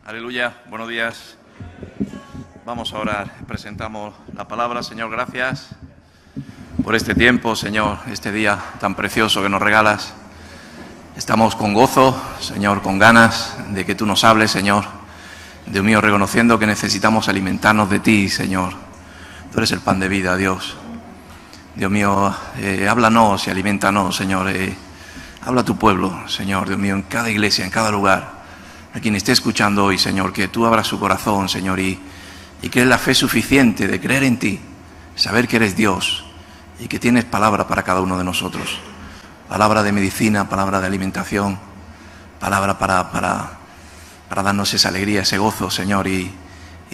Aleluya, buenos días. Vamos a orar, presentamos la palabra. Señor, gracias por este tiempo, Señor, este día tan precioso que nos regalas. Estamos con gozo, Señor, con ganas de que tú nos hables, Señor. Dios mío, reconociendo que necesitamos alimentarnos de ti, Señor. Tú eres el pan de vida, Dios. Dios mío, háblanos y aliméntanos, Señor. Habla a tu pueblo, Señor, Dios mío, en cada iglesia, en cada lugar. A quien esté escuchando hoy, Señor, que tú abras su corazón, Señor, y que es la fe suficiente de creer en ti, saber que eres Dios y que tienes palabra para cada uno de nosotros. Palabra de medicina, palabra de alimentación, palabra para darnos esa alegría, ese gozo, Señor, y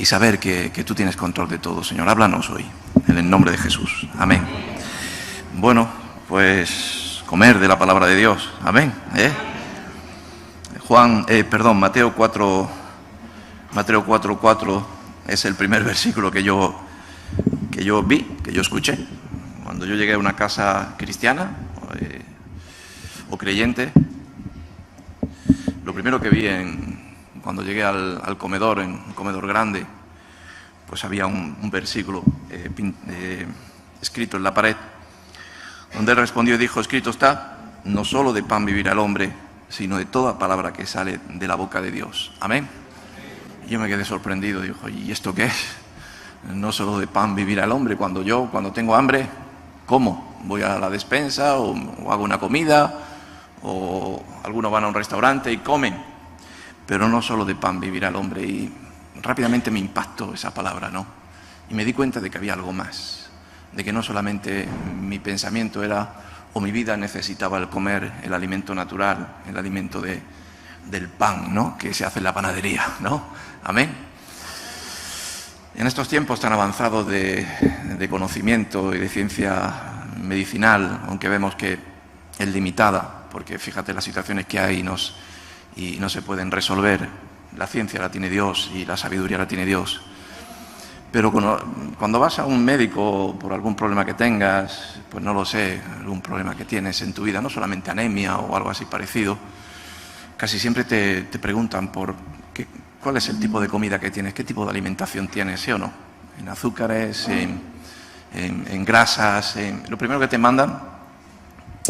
saber que tú tienes control de todo, Señor. Háblanos hoy, en el nombre de Jesús. Amén. Bueno, pues comer de la palabra de Dios. Amén. Mateo 4:4 es el primer versículo que yo escuché. Cuando yo llegué a una casa cristiana o creyente, lo primero que vi cuando llegué al comedor, en un comedor grande, pues había un versículo escrito en la pared, donde él respondió y dijo: escrito está, no solo de pan vivirá el hombre, sino de toda palabra que sale de la boca de Dios. Amén. Y yo me quedé sorprendido, dijo: ¿y esto qué es? No solo de pan vivirá el hombre. Cuando tengo hambre, ¿cómo? ¿Voy a la despensa o hago una comida? O algunos van a un restaurante y comen. Pero no solo de pan vivirá el hombre. Y rápidamente me impactó esa palabra, ¿no? Y me di cuenta de que había algo más, de que no solamente mi pensamiento era, o mi vida necesitaba el comer el alimento natural, el alimento del pan, ¿no?, que se hace en la panadería, ¿no? Amén. En estos tiempos tan avanzados de conocimiento y de ciencia medicinal, aunque vemos que es limitada, porque fíjate las situaciones que hay y no se pueden resolver, la ciencia la tiene Dios y la sabiduría la tiene Dios. Pero cuando vas a un médico por algún problema que tengas, pues no lo sé, algún problema que tienes en tu vida, no solamente anemia o algo así parecido, casi siempre te preguntan cuál es el tipo de comida que tienes, qué tipo de alimentación tienes, ¿sí o no? En azúcares, en grasas. Lo primero que te mandan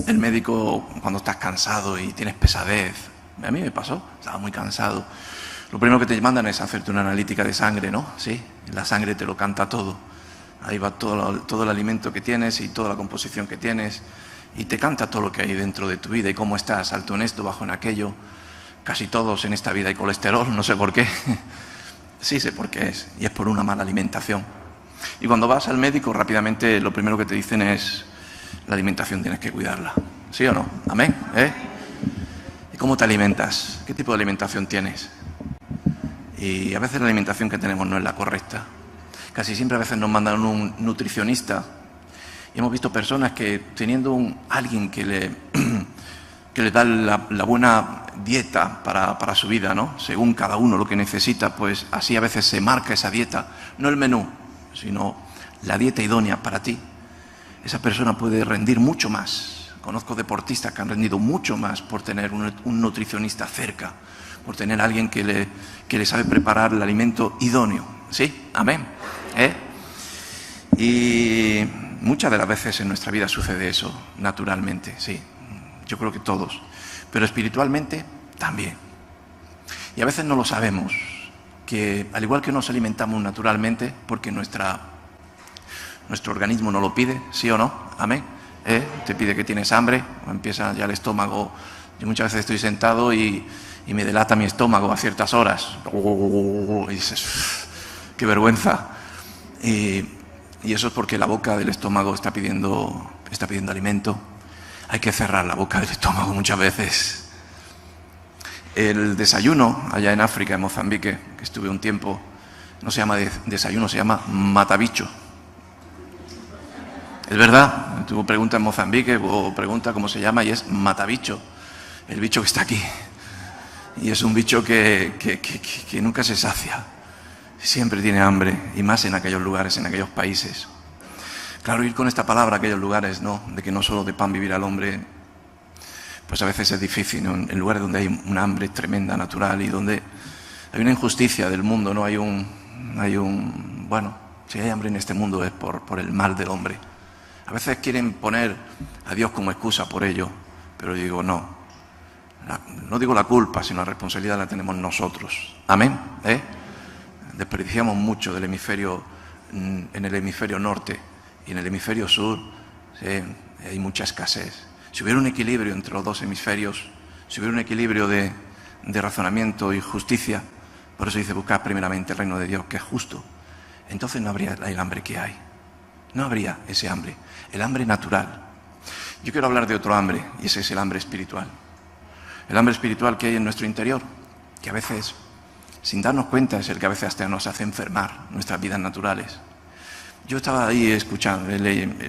el médico cuando estás cansado y tienes pesadez, a mí me pasó, estaba muy cansado. Lo primero que te mandan es hacerte una analítica de sangre, ¿no? Sí, la sangre te lo canta todo. Ahí va todo el alimento que tienes y toda la composición que tienes. Y te canta todo lo que hay dentro de tu vida y cómo estás, alto en esto, bajo en aquello. Casi todos en esta vida hay colesterol, no sé por qué. Sí sé por qué es, y es por una mala alimentación. Y cuando vas al médico, rápidamente lo primero que te dicen es: la alimentación tienes que cuidarla. ¿Sí o no? Amén. ¿Y cómo te alimentas? ¿Qué tipo de alimentación tienes? Y a veces la alimentación que tenemos no es la correcta. Casi siempre a veces nos mandan un nutricionista. Y hemos visto personas que teniendo alguien que le da la buena dieta para su vida, ¿no?, según cada uno lo que necesita, pues así a veces se marca esa dieta. No el menú, sino la dieta idónea para ti. Esa persona puede rendir mucho más. Conozco deportistas que han rendido mucho más por tener un nutricionista cerca, por tener a alguien que le sabe preparar el alimento idóneo. ¿Sí? Amén. Y muchas de las veces en nuestra vida sucede eso, naturalmente, sí. Yo creo que todos. Pero espiritualmente también. Y a veces no lo sabemos, que al igual que nos alimentamos naturalmente, porque nuestro organismo no lo pide, ¿sí o no? Amén. Te pide que tienes hambre, o empieza ya el estómago. Yo muchas veces estoy sentado y me delata mi estómago a ciertas horas. Y dices: ¡qué vergüenza! Y eso es porque la boca del estómago está pidiendo alimento. Hay que cerrar la boca del estómago muchas veces. El desayuno allá en África, en Mozambique, que estuve un tiempo, no se llama desayuno, se llama matabicho. Es verdad, tú preguntas en Mozambique o pregunta cómo se llama y es matabicho, el bicho que está aquí. Y es un bicho que nunca se sacia, siempre tiene hambre, y más en aquellos lugares, en aquellos países. Claro, ir con esta palabra a aquellos lugares, ¿no?, de que no solo de pan vivirá el hombre, pues a veces es difícil, ¿no?, en lugares donde hay una hambre tremenda, natural, y donde Hay una injusticia del mundo, ¿no? Bueno, si hay hambre en este mundo es por el mal del hombre. A veces quieren poner a Dios como excusa por ello, pero yo digo, no. No digo la culpa, sino la responsabilidad la tenemos nosotros. Amén. Desperdiciamos mucho del hemisferio, en el hemisferio norte, y en el hemisferio sur hay mucha escasez. Si hubiera un equilibrio entre los dos hemisferios, si hubiera un equilibrio de razonamiento y justicia, por eso dice buscar primeramente el reino de Dios, que es justo, entonces no habría el hambre que hay. No habría ese hambre, el hambre natural. Yo quiero hablar de otro hambre, y ese es el hambre espiritual. El hambre espiritual que hay en nuestro interior, que a veces, sin darnos cuenta, es el que a veces hasta nos hace enfermar nuestras vidas naturales. Yo estaba ahí escuchando,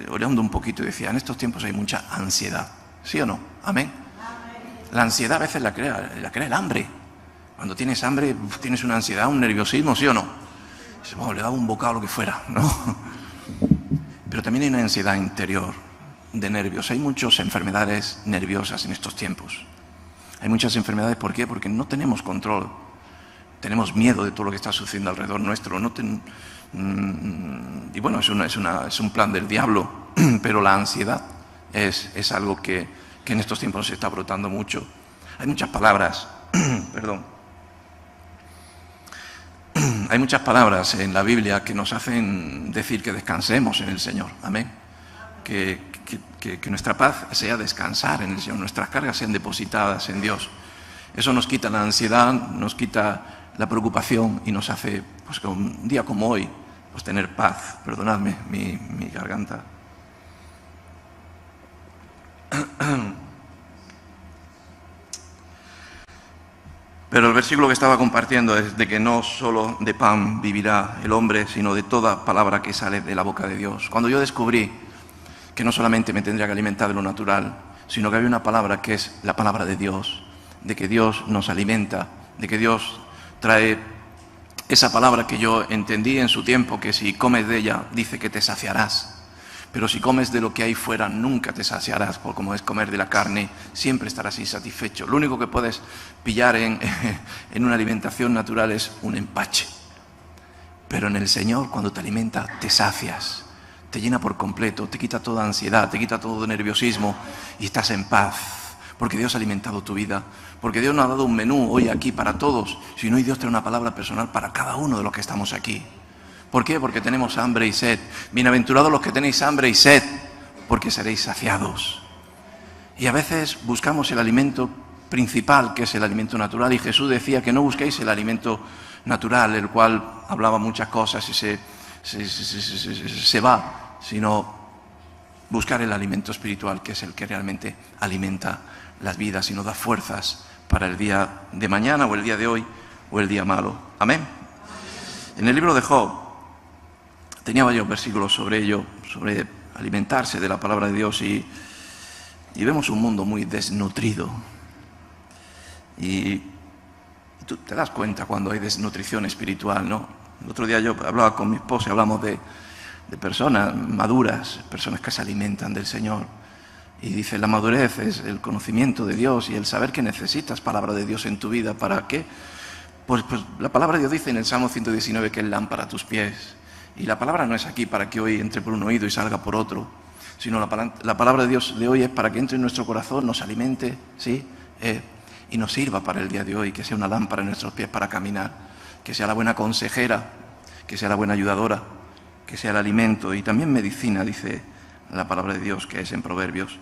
orando un poquito y decía, en estos tiempos hay mucha ansiedad. ¿Sí o no? Amén. La ansiedad a veces la crea el hambre. Cuando tienes hambre, tienes una ansiedad, un nerviosismo, ¿sí o no? Bueno, le daba un bocado, lo que fuera, ¿no? Pero también hay una ansiedad interior de nervios. Hay muchas enfermedades nerviosas en estos tiempos. Hay muchas enfermedades, ¿por qué? Porque no tenemos control. Tenemos miedo de todo lo que está sucediendo alrededor nuestro. Y bueno, es un plan del diablo, pero la ansiedad es algo que en estos tiempos se está brotando mucho. Hay muchas palabras, perdón. Hay muchas palabras en la Biblia que nos hacen decir que descansemos en el Señor. Amén. Que nuestra paz sea descansar en el Señor, nuestras cargas sean depositadas en Dios. Eso nos quita la ansiedad, nos quita la preocupación y nos hace, pues un día como hoy, pues tener paz. Perdonadme mi garganta. Pero el versículo que estaba compartiendo es de que no solo de pan vivirá el hombre, sino de toda palabra que sale de la boca de Dios. Cuando yo descubrí que no solamente me tendría que alimentar de lo natural, sino que había una palabra que es la palabra de Dios, de que Dios nos alimenta, de que Dios trae esa palabra que yo entendí en su tiempo, que si comes de ella dice que te saciarás. Pero si comes de lo que hay fuera, nunca te saciarás, porque como es comer de la carne, siempre estarás insatisfecho. Lo único que puedes pillar en una alimentación natural es un empache. Pero en el Señor, cuando te alimenta, te sacias, te llena por completo, te quita toda ansiedad, te quita todo nerviosismo y estás en paz. Porque Dios ha alimentado tu vida, porque Dios nos ha dado un menú hoy aquí para todos, sino hoy Dios trae una palabra personal para cada uno de los que estamos aquí. ¿Por qué? Porque tenemos hambre y sed. Bienaventurados los que tenéis hambre y sed, porque seréis saciados. Y a veces buscamos el alimento principal, que es el alimento natural, y Jesús decía que no busquéis el alimento natural, el cual hablaba muchas cosas y se va, sino buscar el alimento espiritual, que es el que realmente alimenta las vidas y nos da fuerzas para el día de mañana o el día de hoy o el día malo. Amén. En el libro de Job tenía varios versículos sobre ello, sobre alimentarse de la palabra de Dios, y vemos un mundo muy desnutrido. Y tú te das cuenta cuando hay desnutrición espiritual, ¿no? El otro día yo hablaba con mi esposa y hablamos de personas maduras, personas que se alimentan del Señor. Y dice, la madurez es el conocimiento de Dios y el saber que necesitas palabra de Dios en tu vida. ¿Para qué? Pues la palabra de Dios dice en el Salmo 119 que es lámpara a tus pies. Y la palabra no es aquí para que hoy entre por un oído y salga por otro, sino la palabra de Dios de hoy es para que entre en nuestro corazón, nos alimente, ¿sí? Y nos sirva para el día de hoy, que sea una lámpara en nuestros pies para caminar, que sea la buena consejera, que sea la buena ayudadora, que sea el alimento y también medicina, dice la palabra de Dios, que es en Proverbios.